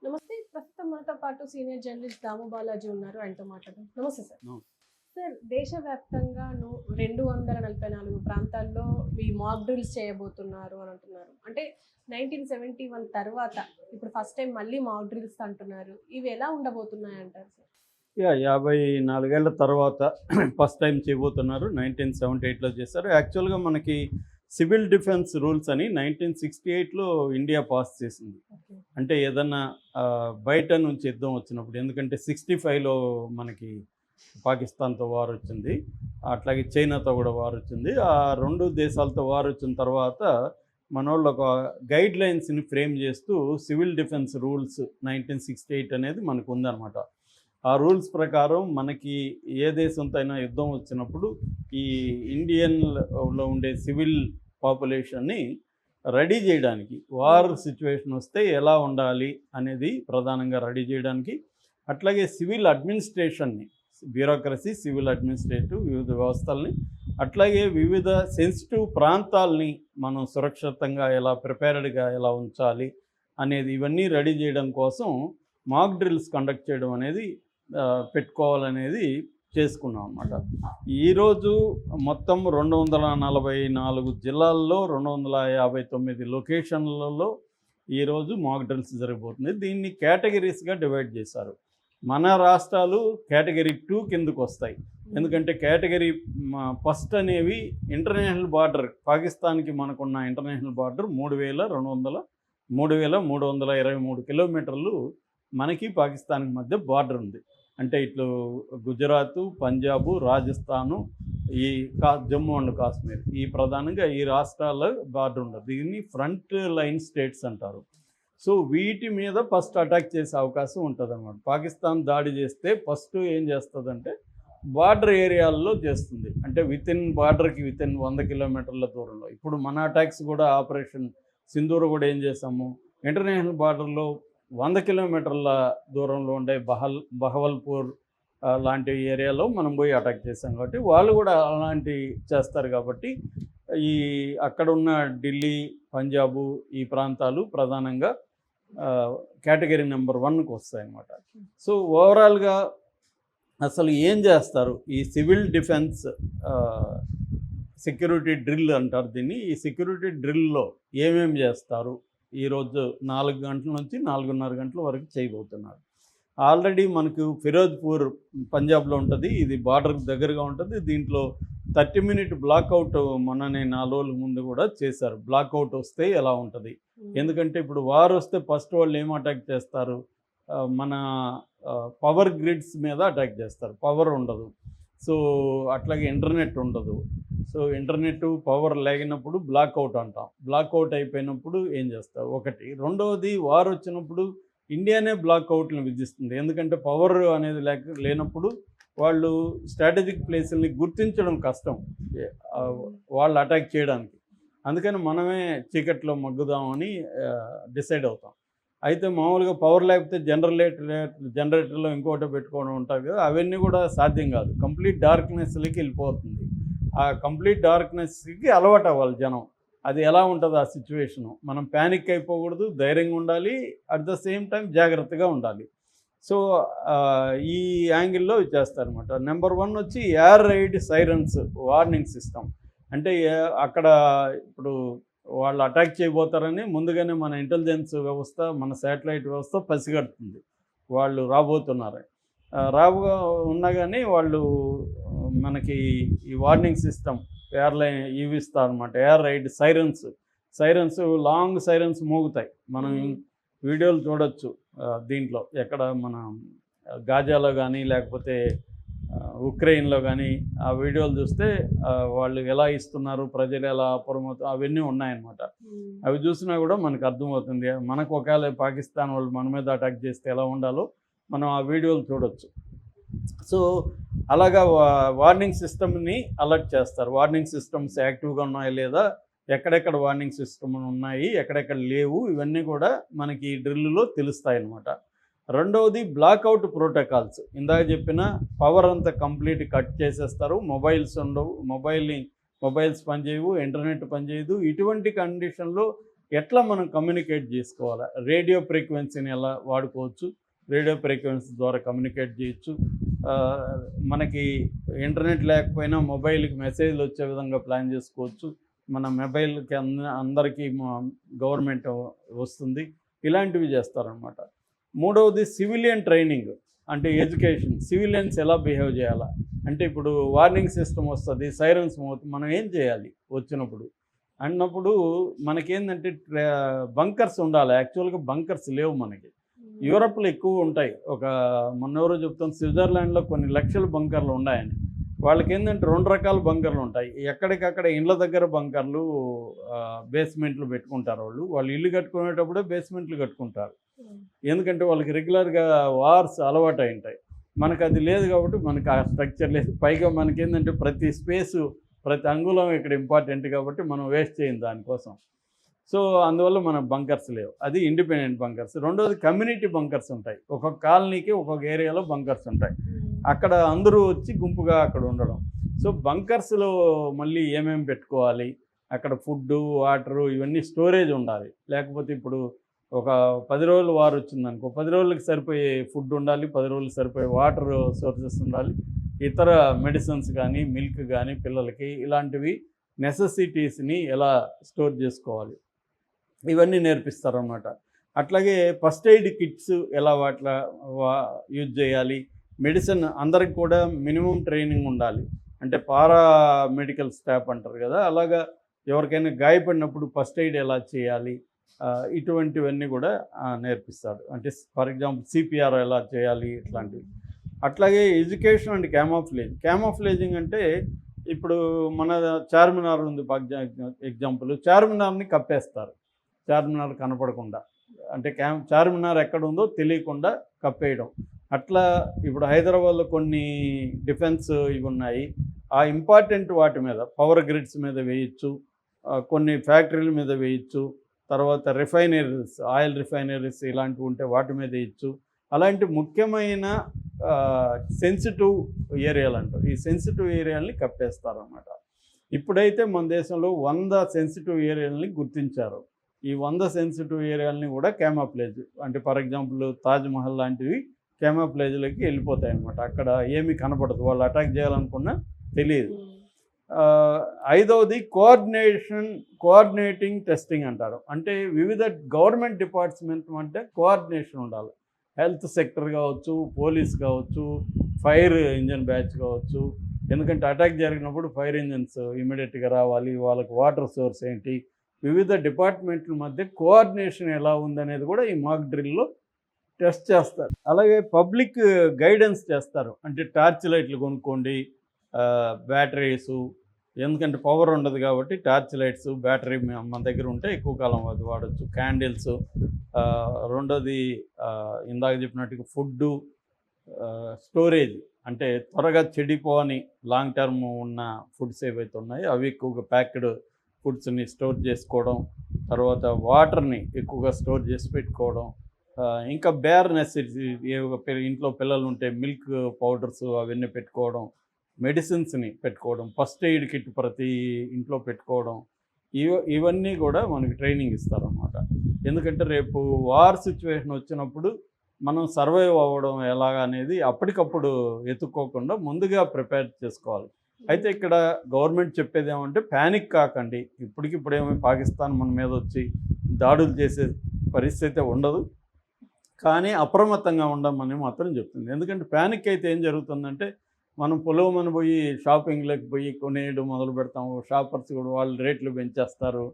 నమస్తే. ప్రస్తుతం మనతో పాటు సీనియర్ జర్నలిస్ట్ దాము బాలాజీ ఉన్నారు. ఆయనతో మాట్లాడదాం. నమస్తే సార్. అవును. సార్, దేశవ్యాప్తంగాను 244 ప్రాంతాల్లో ఈ మాక్ డ్రిల్స్ చేయబోతున్నారు అని అంటున్నారు. అంటే 1971 తర్వాత ఇప్పుడు ఫస్ట్ టైం మళ్ళీ మాక్ డ్రిల్స్ అంటున్నారు. ఇవి ఎలా ఉండబోతున్నాయి అంటారు సార్? 54 ఏళ్ల తర్వాత ఫస్ట్ టైం చేయబోతున్నారు. 1978లో చేశారు. యాక్చువల్గా మనకి సివిల్ డిఫెన్స్ రూల్స్ అని 1968లో ఇండియా పాస్ చేసింది. ఓకే. అంటే ఏదన్నా బయట నుంచి యుద్ధం వచ్చినప్పుడు, ఎందుకంటే 65లో మనకి పాకిస్తాన్తో వార్ వచ్చింది, అట్లాగే చైనాతో కూడా వార్ వచ్చింది. ఆ రెండు దేశాలతో వార్ వచ్చిన తర్వాత మనోళ్ళు ఒక గైడ్ లైన్స్ని ఫ్రేమ్ చేస్తూ సివిల్ డిఫెన్స్ రూల్స్ 1968 అనేది మనకు ఉందన్నమాట. ఆ రూల్స్ ప్రకారం మనకి ఏ దేశంతో అయినా యుద్ధం వచ్చినప్పుడు ఈ ఇండియన్లో ఉండే సివిల్ పాపులేషన్ని రెడీ చేయడానికి, వార్ సిచ్యువేషన్ వస్తే ఎలా ఉండాలి అనేది ప్రధానంగా రెడీ చేయడానికి, అట్లాగే సివిల్ అడ్మినిస్ట్రేషన్ని, బ్యూరోక్రసీ, సివిల్ అడ్మినిస్ట్రేటివ్ వివిధ వ్యవస్థల్ని, అట్లాగే వివిధ సెన్సిటివ్ ప్రాంతాలని మనం సురక్షితంగా ఎలా ప్రిపేర్డ్గా ఎలా ఉంచాలి అనేది, ఇవన్నీ రెడీ చేయడం కోసం మాక్ డ్రిల్స్ కండక్ట్ చేయడం అనేది పెట్టుకోవాలనేది చేసుకున్నాం అన్నమాట. ఈరోజు మొత్తం 244 జిల్లాల్లో 259 లొకేషన్లలో ఈరోజు మాక్ డ్రిల్స్ జరగబోతుంది. దీన్ని కేటగిరీస్గా డివైడ్ చేశారు. మన రాష్ట్రాలు కేటగిరీ 2 కిందకు వస్తాయి. ఎందుకంటే కేటగిరీ ఫస్ట్ అనేవి ఇంటర్నేషనల్ బార్డర్, పాకిస్తాన్కి మనకున్న ఇంటర్నేషనల్ బార్డర్ 3323 కిలోమీటర్లు మనకి పాకిస్తాన్కి మధ్య బార్డర్ ఉంది. అంటే ఇట్లు గుజరాత్, పంజాబు, రాజస్థాను, ఈ జమ్మూ అండ్ కాశ్మీర్, ఈ ప్రధానంగా ఈ రాష్ట్రాల బార్డర్ ఉండదు. దీన్ని ఫ్రంట్ లైన్ స్టేట్స్ అంటారు. సో వీటి మీద ఫస్ట్ అటాక్ చేసే అవకాశం ఉంటుంది అన్నమాట. పాకిస్తాన్ దాడి చేస్తే ఫస్ట్ ఏం చేస్తుందంటే బార్డర్ ఏరియాల్లో చేస్తుంది. అంటే బార్డర్కి వితిన్ 100 కిలోమీటర్ల దూరంలో. ఇప్పుడు మన అటాక్స్ కూడా ఆపరేషన్ సింధూర్ కూడా ఏం చేసాము, ఇంటర్నేషనల్ బార్డర్లో 100 కిలోమీటర్ల దూరంలో ఉండే బహవల్పూర్ లాంటి ఏరియాలో మనం పోయి అటాక్ చేసాం. కాబట్టి వాళ్ళు కూడా అలాంటి చేస్తారు. కాబట్టి ఈ అక్కడ ఉన్న ఢిల్లీ, పంజాబు, ఈ ప్రాంతాలు ప్రధానంగా కేటగిరీ నెంబర్ 1కి వస్తాయన్నమాట. సో ఓవరాల్గా అసలు ఏం చేస్తారు ఈ సివిల్ డిఫెన్స్ సెక్యూరిటీ డ్రిల్ అంటారు దీన్ని. ఈ సెక్యూరిటీ డ్రిల్లో ఏమేమి చేస్తారు, ఈరోజు 4 గంటల నుంచి 4:30 గంటల వరకు చేయబోతున్నారు. ఆల్రెడీ మనకు ఫిరోజ్పూర్ పంజాబ్లో ఉంటుంది. ఇది బార్డర్కి దగ్గరగా ఉంటుంది. దీంట్లో 30 మినిట్ బ్లాక్అవుట్ మొన్ననే 4 రోజుల ముందు కూడా చేశారు. బ్లాక్అవుట్ వస్తే ఎలా ఉంటుంది, ఎందుకంటే ఇప్పుడు వార్ వస్తే ఫస్ట్ వాళ్ళు ఏం అటాక్ చేస్తారు, మన పవర్ గ్రిడ్స్ మీద అటాక్ చేస్తారు. పవర్ ఉండదు. సో అట్లాగే ఇంటర్నెట్ ఉండదు. సో ఇంటర్నెట్ పవర్ లేగినప్పుడు బ్లాక్అవుట్ అంటాం. బ్లాక్అవుట్ అయిపోయినప్పుడు ఏం చేస్తారు ఒకటి. రెండవది, వార్ వచ్చినప్పుడు ఇండియానే బ్లాక్అవుట్ని విధిస్తుంది. ఎందుకంటే పవర్ అనేది లేనప్పుడు వాళ్ళు స్ట్రాటజిక్ ప్లేసుల్ని గుర్తించడం కష్టం వాళ్ళు అటాక్ చేయడానికి. అందుకని మనమే చీకట్లో మగ్గుదామని డిసైడ్ అవుతాం. అయితే మామూలుగా పవర్ లేకపోతే జనరేటర్లో ఇంకోటి పెట్టుకోవడం ఉంటుంది కదా, అవన్నీ కూడా సాధ్యం కాదు. కంప్లీట్ డార్క్నెస్లకి వెళ్ళిపోతుంది. ఆ కంప్లీట్ డార్క్నెస్కి అలవాటు అవ్వాలి జనం. అది ఎలా ఉంటుంది ఆ సిచ్యువేషను, మనం ప్యానిక్ అయిపోకూడదు, ధైర్యంగా ఉండాలి, అట్ ద సేమ్ టైం జాగ్రత్తగా ఉండాలి. సో ఈ యాంగిల్లో చేస్తారనమాట. నెంబర్ 1 వచ్చి air raid sirens warning system. అంటే అక్కడ ఇప్పుడు వాళ్ళు అటాక్ చేయబోతారని ముందుగానే మన ఇంటెలిజెన్స్ వ్యవస్థ, మన శాటిలైట్ వ్యవస్థ పసిగడుతుంది వాళ్ళు రాబోతున్నారు. ఉన్నా కానీ వాళ్ళు మనకి ఈ వార్నింగ్ సిస్టమ్ ఎయిర్లైన్ ఇవి ఇస్తారనమాట. Air raid sirens long sirens మోగుతాయి. మనం వీడియోలు చూడొచ్చు. దీంట్లో ఎక్కడ మన గాజాలో కానీ లేకపోతే ఉక్రెయిన్లో కానీ ఆ వీడియోలు చూస్తే వాళ్ళు ఎలా ఇస్తున్నారు, ప్రజలు ఎలా అప్రమత్తం, అవన్నీ ఉన్నాయన్నమాట. అవి చూసినా కూడా మనకు అర్థమవుతుంది. మనకు ఒకవేళ పాకిస్తాన్ వాళ్ళు మన మీద అటాక్ చేస్తే ఎలా ఉండాలో మనం ఆ వీడియోలు చూడొచ్చు. సో అలాగా వార్నింగ్ సిస్టమ్ని అలర్ట్ చేస్తారు. వార్నింగ్ సిస్టమ్స్ యాక్టివ్గా ఉన్నాయా లేదా, ఎక్కడెక్కడ వార్నింగ్ సిస్టమ్ ఉన్నాయి, ఎక్కడెక్కడ లేవు, ఇవన్నీ కూడా మనకి ఈ డ్రిల్లో తెలుస్తాయి అన్నమాట. రెండవది బ్లాక్అవుట్ ప్రోటోకాల్స్. ఇందాక చెప్పిన పవర్ అంతా కంప్లీట్ కట్ చేసేస్తారు. మొబైల్స్ ఉండవు, మొబైల్స్ పనిచేయవు, ఇంటర్నెట్ పనిచేయదు. ఇటువంటి కండిషన్లో ఎట్లా మనం కమ్యూనికేట్ చేసుకోవాలా, రేడియో ఫ్రీక్వెన్సీని ఎలా వాడుకోవచ్చు, రేడియో ఫ్రీక్వెన్సీ ద్వారా కమ్యూనికేట్ చేయొచ్చు. మనకి ఇంటర్నెట్ లేకపోయినా మొబైల్కి మెసేజ్లు వచ్చే విధంగా ప్లాన్ చేసుకోవచ్చు. మన మొబైల్కి అందరికీ గవర్నమెంట్ వస్తుంది. ఇలాంటివి చేస్తారనమాట. మూడవది సివిలియన్ ట్రైనింగ్, అంటే ఎడ్యుకేషన్. సివిలియన్స్ ఎలా బిహేవ్ చేయాలా అంటే, ఇప్పుడు వార్నింగ్ సిస్టమ్ వస్తుంది, సైరన్స్ మోగుతుంది, మనం ఏం చేయాలి వచ్చినప్పుడు అన్నప్పుడు మనకేంటంటే బంకర్స్ ఉండాలి. యాక్చువల్గా బంకర్స్ లేవు మనకి. యూరప్లో ఎక్కువ ఉంటాయి. మొన్నెవరో చెప్తాను, స్విట్జర్లాండ్లో కొన్ని లక్షల బంకర్లు ఉన్నాయని. వాళ్ళకి ఏంటంటే 2 రకాల బంకర్లు ఉంటాయి. ఎక్కడికక్కడ ఇండ్ల దగ్గర బంకర్లు, బేస్మెంట్లు పెట్టుకుంటారు. వాళ్ళు ఇల్లు కట్టుకునేటప్పుడే బేస్మెంట్లు కట్టుకుంటారు. ఎందుకంటే వాళ్ళకి రెగ్యులర్గా వార్స్ అలవాటు అయి ఉంటాయి. మనకు అది లేదు కాబట్టి మనకు ఆ స్ట్రక్చర్ లేదు. పైగా మనకేంటంటే ప్రతి స్పేసు, ప్రతి అంగుళం ఇక్కడ ఇంపార్టెంట్ కాబట్టి మనం వేస్ట్ చేయం దానికోసం. సో అందువల్ల మన బంకర్స్ లేవు. అది ఇండిపెండెంట్ బంకర్స్. రెండోది కమ్యూనిటీ బంకర్స్ ఉంటాయి. ఒక్కొక్క కాలనీకి ఒక్కొక్క ఏరియాలో బంకర్స్ ఉంటాయి. అక్కడ అందరూ వచ్చి గుంపుగా అక్కడ ఉండడం. సో బంకర్స్లో మళ్ళీ ఏమేమి పెట్టుకోవాలి, అక్కడ ఫుడ్డు, వాటరు ఇవన్నీ స్టోరేజ్ ఉండాలి. లేకపోతే ఇప్పుడు ఒక 10 రోజులు వార్ వచ్చిందనుకో, 10 రోజులకి సరిపోయే ఫుడ్ ఉండాలి, 10 రోజులకి సరిపోయే వాటర్ సోర్సెస్ ఉండాలి, ఇతర మెడిసిన్స్ కానీ, మిల్క్ కానీ పిల్లలకి ఇలాంటివి నెసెసిటీస్ని ఎలా స్టోర్ చేసుకోవాలి, ఇవన్నీ నేర్పిస్తారన్నమాట. అట్లాగే ఫస్ట్ ఎయిడ్ కిట్స్ ఎలా యూజ్ చేయాలి. మెడిసిన్ అందరికి కూడా మినిమం ట్రైనింగ్ ఉండాలి. అంటే మెడికల్ స్టాఫ్ అంటారు కదా, అలాగా ఎవరికైనా గాయపడినప్పుడు ఫస్ట్ ఎయిడ్ ఎలా చేయాలి, ఇటువంటివన్నీ కూడా నేర్పిస్తాడు. అంటే ఫర్ ఎగ్జాంపుల్ సిపిఆర్ ఎలా చేయాలి, ఇట్లాంటివి. అట్లాగే ఎడ్యుకేషన్ అండ్ క్యామోఫ్లేజింగ్ అంటే, ఇప్పుడు మన చార్మినార్ ఉంది ఎగ్జాంపుల్. చార్మినార్ని కప్పేస్తారు, చార్మినార్ కనపడకుండా. అంటే చార్మినార్ ఎక్కడ ఉందో తెలియకుండా కప్పేయడం. అట్లా ఇప్పుడు హైదరాబాద్లో కొన్ని డిఫెన్స్ ఇవి ఉన్నాయి. ఆ ఇంపార్టెంట్ వాటి మీద, పవర్ గ్రిడ్స్ మీద వేయచ్చు, కొన్ని ఫ్యాక్టరీల మీద వేయచ్చు, తర్వాత రిఫైనరీస్, ఆయిల్ రిఫైనరీస్ ఇలాంటివి ఉంటే వాటి మీద వేయచ్చు. అలాంటి ముఖ్యమైన సెన్సిటివ్ ఏరియాలు అంటారు. ఈ సెన్సిటివ్ ఏరియాలని కప్పేస్తారన్నమాట. ఇప్పుడైతే మన దేశంలో 100 సెన్సిటివ్ ఏరియాలని గుర్తించారు. ఈ 100 సెన్సిటివ్ ఏరియాలని కూడా క్యామోఫ్లేజ్, అంటే ఫర్ ఎగ్జాంపుల్ తాజ్మహల్ లాంటివి క్యామోఫ్లేజ్లోకి వెళ్ళిపోతాయి అన్నమాట. అక్కడ ఏమీ కనపడదు, వాళ్ళు అటాక్ చేయాలనుకున్నా తెలియదు. ఐదవది కోఆర్డినేటింగ్ టెస్టింగ్ అంటారు. అంటే వివిధ గవర్నమెంట్ డిపార్ట్మెంట్ మధ్య కోఆర్డినేషన్ ఉండాలి. హెల్త్ సెక్టర్ కావచ్చు, పోలీస్ కావచ్చు, ఫైర్ ఇంజన్ బ్యాచ్ కావచ్చు. ఎందుకంటే అటాక్ జరిగినప్పుడు ఫైర్ ఇంజన్స్ ఇమీడియట్గా రావాలి, వాళ్ళకి వాటర్ సోర్స్ ఏంటి, వివిధ డిపార్ట్మెంట్ల మధ్య కోఆర్డినేషన్ ఎలా ఉందనేది కూడా ఈ మాక్ డ్రిల్లో టెస్ట్ చేస్తారు. అలాగే పబ్లిక్ గైడెన్స్ చేస్తారు. అంటే టార్చ్ లైట్లు కొనుక్కోండి, బ్యాటరీసు, ఎందుకంటే పవర్ ఉండదు కాబట్టి టార్చ్ లైట్స్, బ్యాటరీ మన దగ్గర ఉంటే ఎక్కువ కాలం అది వాడచ్చు. క్యాండిల్స్. రెండోది ఇందాక చెప్పినట్టుగా ఫుడ్డు, స్టోరేజ్, అంటే త్వరగా చెడిపోని లాంగ్ టర్మ్ ఉన్న ఫుడ్స్ ఏవైతే ఉన్నాయో అవి ఎక్కువగా ప్యాక్డ్ ఫుడ్స్ని స్టోర్ చేసుకోవడం. తర్వాత వాటర్ని ఎక్కువగా స్టోర్ చేసి పెట్టుకోవడం. ఇంకా బేర్ నెసెసిటీ, ఇంట్లో పిల్లలు ఉంటే మిల్క్ పౌడర్స్ అవన్నీ పెట్టుకోవడం, మెడిసిన్స్ని పెట్టుకోవడం, ఫస్ట్ ఎయిడ్ కిట్ ప్రతి ఇంట్లో పెట్టుకోవడం. ఇవన్నీ కూడా మనకి ట్రైనింగ్ ఇస్తారన్నమాట. ఎందుకంటే రేపు వార్ సిచ్యువేషన్ వచ్చినప్పుడు మనం సర్వైవ్ అవ్వడం ఎలాగా అనేది అప్పటికప్పుడు ఎత్తుక్కోకుండా ముందుగా ప్రిపేర్ చేసుకోవాలి. అయితే ఇక్కడ గవర్నమెంట్ చెప్పేది ఏమంటే, ప్యానిక్ కాకండి, ఇప్పటికిప్పుడేమో పాకిస్తాన్ మన మీద వచ్చి దాడులు చేసే పరిస్థితి ఉండదు, కానీ అప్రమత్తంగా ఉండమని మాత్రం చెప్తుంది. ఎందుకంటే ప్యానిక్ అయితే ఏం జరుగుతుందంటే, మనం పొలవమని పోయి షాపింగ్లోకి పోయి కొనేయడం మొదలు పెడతాము. షాపర్స్ కూడా వాళ్ళు రేట్లు పెంచేస్తారు.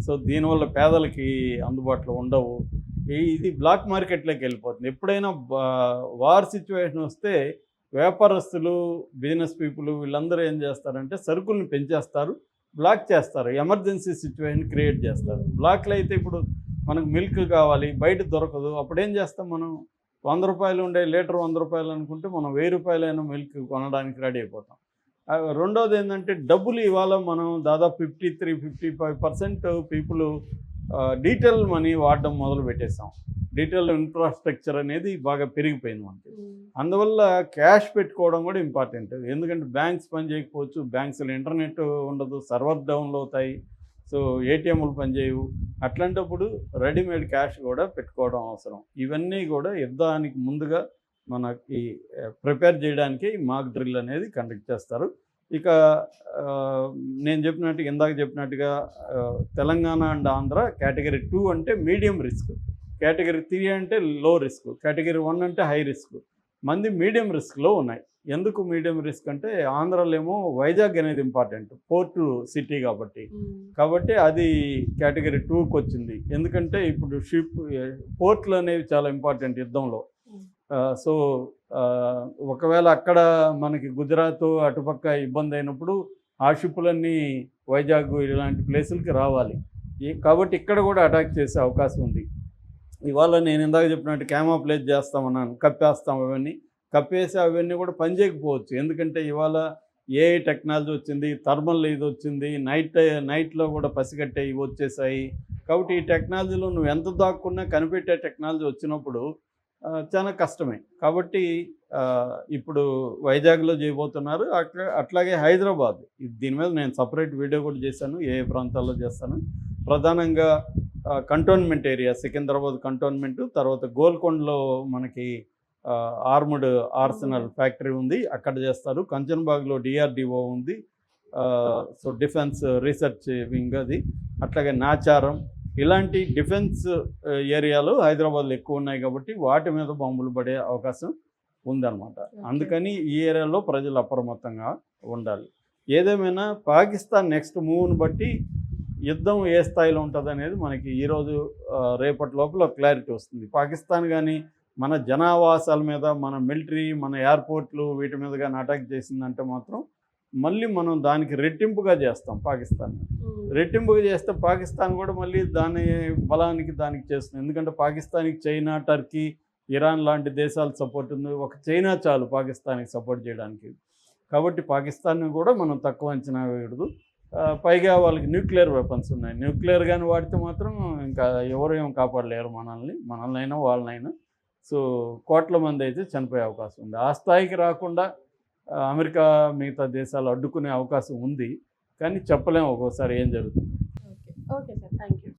సో దీనివల్ల పేదలకి అందుబాటులో ఉండవు. ఇది బ్లాక్ మార్కెట్లోకి వెళ్ళిపోతుంది. ఎప్పుడైనా వార్ సిచ్యువేషన్ వస్తే వ్యాపారస్తులు, బిజినెస్ పీపుల్ వీళ్ళందరూ ఏం చేస్తారంటే సరుకుల్ని పెంచేస్తారు, బ్లాక్ చేస్తారు, ఎమర్జెన్సీ సిచ్యువేషన్ క్రియేట్ చేస్తారు. బ్లాక్లో అయితే ఇప్పుడు మనకు మిల్క్ కావాలి, బయట దొరకదు, అప్పుడేం చేస్తాం మనం? 100 రూపాయలు ఉండే లీటర్ 100 రూపాయలు అనుకుంటే మనం 1000 రూపాయలైనా మిల్క్ కొనడానికి రెడీ అయిపోతాం. రెండోది ఏంటంటే డబ్బులు ఇవాళ మనం దాదాపు 53-55% పీపుల్ డిజిటల్ మనీ వాడడం మొదలు పెట్టేసాం. డిజిటల్ ఇన్ఫ్రాస్ట్రక్చర్ అనేది బాగా పెరిగిపోయింది మనకి. అందువల్ల క్యాష్ పెట్టుకోవడం కూడా ఇంపార్టెంట్. ఎందుకంటే బ్యాంక్స్ పని చేయకపోవచ్చు, బ్యాంక్స్లో ఇంటర్నెట్ ఉండదు, సర్వర్ డౌన్లు అవుతాయి. సో ఏటీఎంలు పనిచేయవు. అట్లాంటప్పుడు రెడీమేడ్ క్యాష్ కూడా పెట్టుకోవడం అవసరం. ఇవన్నీ కూడా యుద్ధానికి ముందుగా మనకి ప్రిపేర్ చేయడానికి మాక్ డ్రిల్ అనేది కండక్ట్ చేస్తారు. ఇక నేను చెప్పినట్టుగా ఇందాక చెప్పినట్టుగా తెలంగాణ అండ్ ఆంధ్ర కేటగిరీ 2 అంటే మీడియం రిస్క్, కేటగిరీ 3 అంటే లో రిస్క్, కేటగిరీ 1 అంటే హై రిస్క్. మంది మీడియం రిస్క్లో ఉన్నాయి. ఎందుకు మీడియం రిస్క్ అంటే ఆంధ్రాలో ఏమో వైజాగ్ అనేది ఇంపార్టెంట్, పోర్టు సిటీ కాబట్టి అది కేటగిరీ 2కి వచ్చింది. ఎందుకంటే ఇప్పుడు పోర్ట్లు అనేవి చాలా ఇంపార్టెంట్ యుద్ధంలో. సో ఒకవేళ అక్కడ మనకి గుజరాత్ అటుపక్క ఇబ్బంది అయినప్పుడు ఆ షిప్పులన్నీ వైజాగ్ ఇలాంటి ప్లేసులకి రావాలి. కాబట్టి ఇక్కడ కూడా అటాక్ చేసే అవకాశం ఉంది. ఇవాళ నేను ఇందాక చెప్పినట్టు క్యామోఫ్లేజ్ చేస్తామన్నాను, కప్పేస్తాం. కప్పేసి అవన్నీ కూడా పనిచేయకపోవచ్చు. ఎందుకంటే ఇవాళ ఏఐ టెక్నాలజీ వచ్చింది, థర్మల్ ఇది వచ్చింది, నైట్లో కూడా పసిగట్టే ఇవి వచ్చేసాయి. కాబట్టి ఈ టెక్నాలజీలో నువ్వు ఎంత దాక్కున్నా కనిపెట్టే టెక్నాలజీ వచ్చినప్పుడు చాలా కష్టమే. కాబట్టి ఇప్పుడు వైజాగ్లో చేయబోతున్నారు. అట్లాగే హైదరాబాద్, దీని మీద నేను సపరేట్ వీడియో కూడా చేశాను, ఏ ప్రాంతాల్లో చేస్తాను. ప్రధానంగా కంటోన్మెంట్ ఏరియా, సికింద్రాబాద్ కంటోన్మెంట్, తర్వాత గోల్కొండలో మనకి ఆర్మ్డ్ ఆర్సనల్ ఫ్యాక్టరీ ఉంది, అక్కడ చేస్తారు. కంచన్బాగ్లో డిఆర్డిఓ ఉంది, సో డిఫెన్స్ రీసెర్చ్ వింగ్ అది. అట్లాగే నాచారం, ఇలాంటి డిఫెన్స్ ఏరియాలు హైదరాబాద్లో ఎక్కువ ఉన్నాయి కాబట్టి వాటి మీద బాంబులు పడే అవకాశం ఉందన్నమాట. అందుకని ఈ ఏరియాలో ప్రజలు అప్రమత్తంగా ఉండాలి. ఏదేమైనా పాకిస్తాన్ నెక్స్ట్ మూవ్ని బట్టి యుద్ధం ఏ స్థాయిలో ఉంటుంది అనేది మనకి ఈరోజు రేపటి లోపల క్లారిటీ వస్తుంది. పాకిస్తాన్ కానీ మన జనావాసాల మీద, మన మిలిటరీ, మన ఎయిర్పోర్ట్లు వీటి మీద కానీ అటాక్ చేసిందంటే మాత్రం మళ్ళీ మనం దానికి రెట్టింపుగా చేస్తాం. రెట్టింపుగా చేస్తే పాకిస్తాన్ కూడా మళ్ళీ దాని బలానికి దానికి చేస్తుంది. ఎందుకంటే పాకిస్తాన్కి చైనా, టర్కీ, ఇరాన్ లాంటి దేశాలు సపోర్ట్ ఉంది. ఒక చైనా చాలు పాకిస్తాన్కి సపోర్ట్ చేయడానికి. కాబట్టి పాకిస్తాన్ని కూడా మనం తక్కువ అంచనా వేయకూడదు. పైగా వాళ్ళకి న్యూక్లియర్ వెపన్స్ ఉన్నాయి. న్యూక్లియర్ కానీ వాడితే మాత్రం ఇంకా ఎవరు ఏం కాపాడలేరు మనల్నైనా వాళ్ళనైనా. సో కోట్ల మంది అయితే చనిపోయే అవకాశం ఉంది. ఆ స్థాయికి రాకుండా అమెరికా మిగతా దేశాలు అడ్డుకునే అవకాశం ఉంది. కానీ చెప్పలేము ఒక్కోసారి ఏం జరుగుతుంది. Okay sir, thank you.